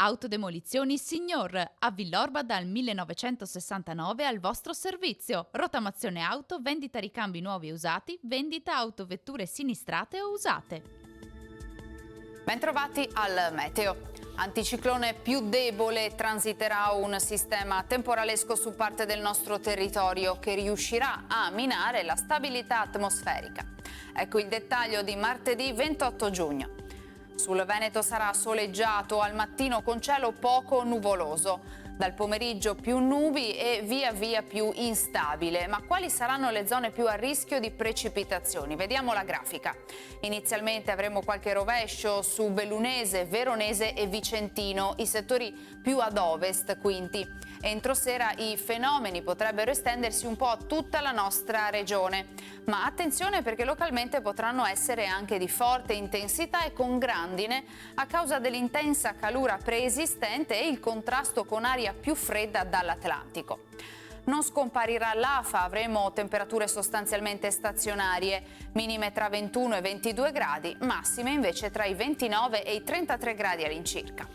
Autodemolizioni Signor, a Villorba dal 1969 al vostro servizio. Rotamazione auto, vendita ricambi nuovi e usati, vendita autovetture sinistrate o usate. Bentrovati al meteo. Anticiclone più debole, transiterà un sistema temporalesco su parte del nostro territorio che riuscirà a minare la stabilità atmosferica. Ecco il dettaglio di martedì 28 giugno. Sul Veneto sarà soleggiato al mattino con cielo poco nuvoloso. Dal pomeriggio più nubi e via via più instabile. Ma quali saranno le zone più a rischio di precipitazioni? Vediamo la grafica. Inizialmente avremo qualche rovescio su Bellunese, Veronese e Vicentino, i settori più ad ovest, quindi. Entro sera i fenomeni potrebbero estendersi un po' a tutta la nostra regione. Ma attenzione perché localmente potranno essere anche di forte intensità e con grandine a causa dell'intensa calura preesistente e il contrasto con aria più fredda dall'Atlantico. Non scomparirà l'afa, avremo temperature sostanzialmente stazionarie, minime tra 21 e 22 gradi, massime invece tra i 29 e i 33 gradi all'incirca.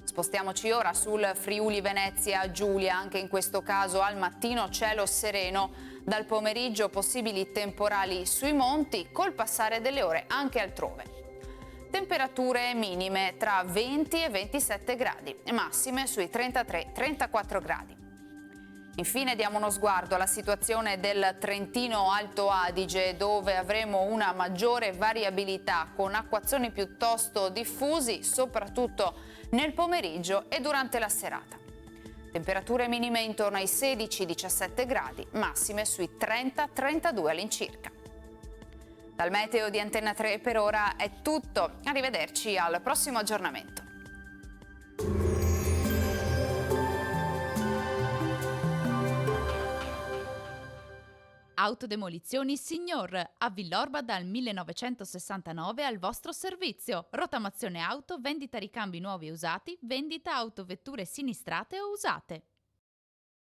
Spostiamoci ora sul Friuli Venezia Giulia, anche in questo caso al mattino cielo sereno, dal pomeriggio possibili temporali sui monti, col passare delle ore anche altrove. Temperature minime tra 20 e 27 gradi, massime sui 33-34 gradi. Infine diamo uno sguardo alla situazione del Trentino Alto Adige, dove avremo una maggiore variabilità con acquazzoni piuttosto diffusi, soprattutto nel pomeriggio e durante la serata. Temperature minime intorno ai 16-17 gradi, massime sui 30-32 all'incirca. Dal meteo di Antenna 3 per ora è tutto. Arrivederci al prossimo aggiornamento. Autodemolizioni Signor, a Villorba dal 1969 al vostro servizio. Rotamazione auto, vendita ricambi nuovi e usati, vendita autovetture sinistrate o usate.